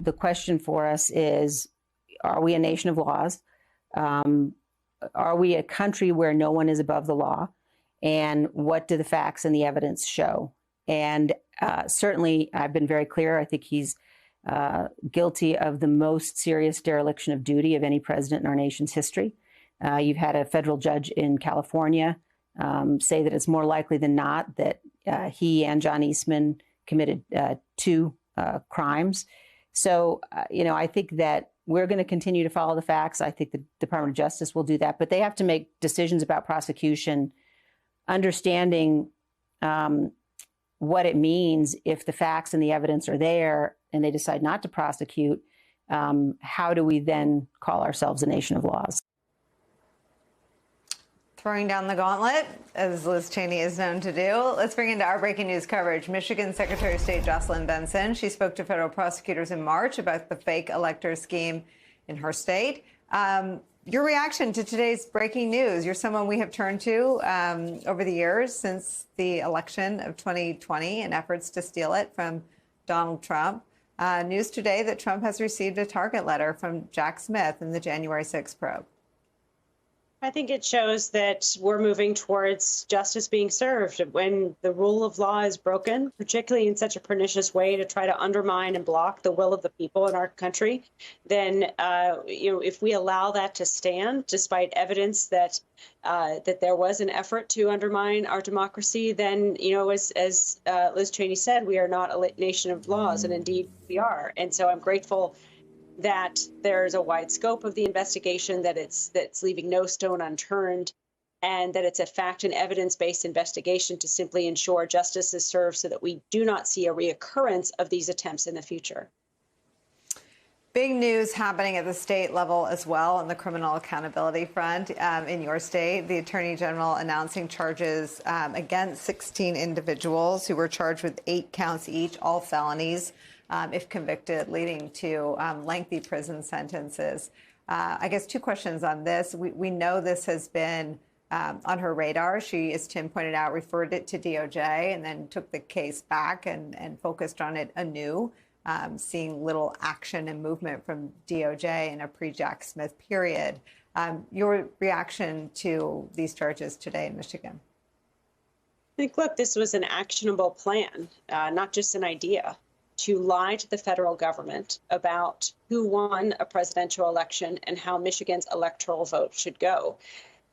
the question for us is, are we a nation of laws? Are we a country where no one is above the law? And what do the facts and the evidence show? And certainly, I've been very clear. I think he's guilty of the most serious dereliction of duty of any president in our nation's history. You've had a federal judge in California say that it's more likely than not that he and John Eastman committed two crimes. So, I think that we're going to continue to follow the facts. I think the Department of Justice will do that, but they have to make decisions about prosecution, understanding what it means if the facts and the evidence are there and they decide not to prosecute. How do we then call ourselves a nation of laws? Throwing down the gauntlet, as Liz Cheney is known to do. Let's bring into our breaking news coverage Michigan Secretary of State Jocelyn Benson. She spoke to federal prosecutors in March about the fake elector scheme in her state. Your reaction to today's breaking news? You're someone we have turned to over the years since the election of 2020 and efforts to steal it from Donald Trump. News today that Trump has received a target letter from Jack Smith in the January 6th probe. I think it shows that we're moving towards justice being served. When the rule of law is broken, particularly in such a pernicious way to try to undermine and block the will of the people in our country, then if we allow that to stand, despite evidence that that there was an effort to undermine our democracy, then as Liz Cheney said, we are not a nation of laws, and indeed we are. And so I'm grateful that there's a wide scope of the investigation, that's leaving no stone unturned, and that it's a fact and evidence-based investigation to simply ensure justice is served so that we do not see a reoccurrence of these attempts in the future. Big news happening at the state level as well on the criminal accountability front. In your state, the Attorney General announcing charges against 16 individuals who were charged with 8 counts each, all felonies. If convicted, leading to lengthy prison sentences. I guess 2 questions on this. We know this has been on her radar. She, as Tim pointed out, referred it to DOJ and then took the case back and focused on it anew, seeing little action and movement from DOJ in a pre-Jack Smith period. Your reaction to these charges today in Michigan? I think, look, this was an actionable plan, not just an idea, to lie to the federal government about who won a presidential election and how Michigan's electoral vote should go.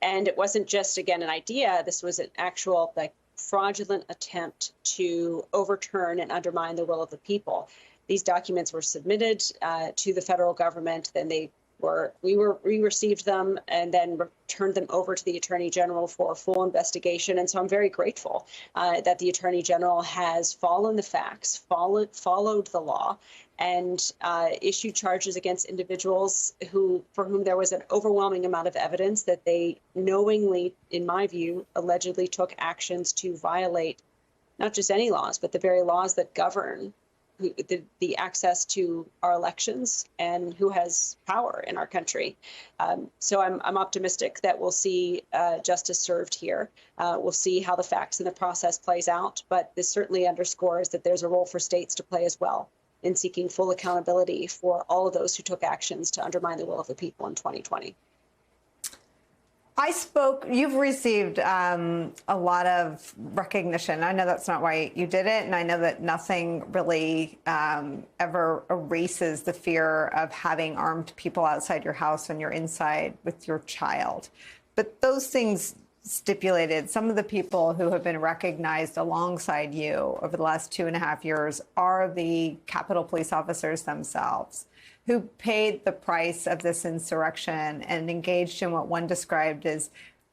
And it wasn't just, again, an idea. This was an actual, fraudulent attempt to overturn and undermine the will of the people. These documents were submitted to the federal government, then we received them and then turned them over to the Attorney General for a full investigation. And so I'm very grateful that the Attorney General has followed the facts, followed the law, and issued charges against individuals for whom there was an overwhelming amount of evidence that they knowingly, in my view, allegedly took actions to violate not just any laws, but the very laws that govern the access to our elections and who has power in our country. So I'm optimistic that we'll see justice served here. We'll see how the facts and the process plays out. But this certainly underscores that there's a role for states to play as well in seeking full accountability for all of those who took actions to undermine the will of the people in 2020. You've received a lot of recognition. I know that's not why you did it, and I know that nothing really ever erases the fear of having armed people outside your house when you're inside with your child. But those things stipulated, some of the people who have been recognized alongside you over the last 2.5 years are the Capitol Police officers themselves, who paid the price of this insurrection and engaged in what one described as,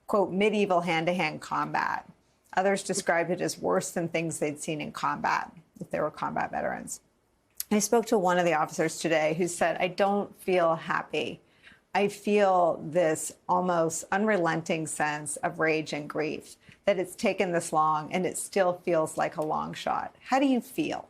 quote, medieval hand-to-hand combat. Others described it as worse than things they'd seen in combat, if they were combat veterans. I spoke to one of the officers today who said, I don't feel happy. I feel this almost unrelenting sense of rage and grief, that it's taken this long and it still feels like a long shot. How do you feel?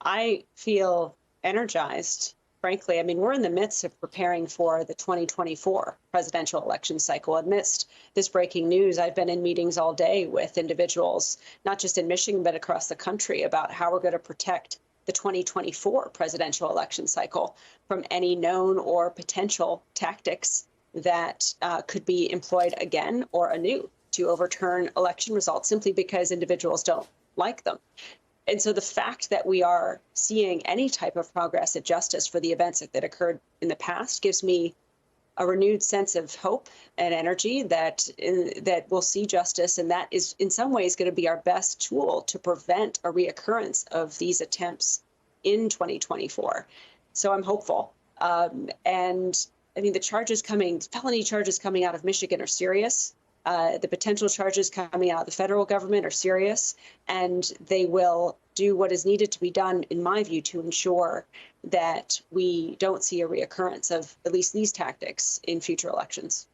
I feel energized, frankly. I mean, we're in the midst of preparing for the 2024 presidential election cycle. Amidst this breaking news, I've been in meetings all day with individuals, not just in Michigan, but across the country, about how we're going to protect the 2024 presidential election cycle from any known or potential tactics that could be employed again or anew to overturn election results simply because individuals don't like them. And so the fact that we are seeing any type of progress at justice for the events that occurred in the past gives me a renewed sense of hope and energy that we'll see justice, and that is in some ways going to be our best tool to prevent a reoccurrence of these attempts in 2024. So I'm hopeful. And I mean, the felony charges coming out of Michigan are serious. The potential charges coming out of the federal government are serious, and they will do what is needed to be done, in my view, to ensure that we don't see a reoccurrence of at least these tactics in future elections.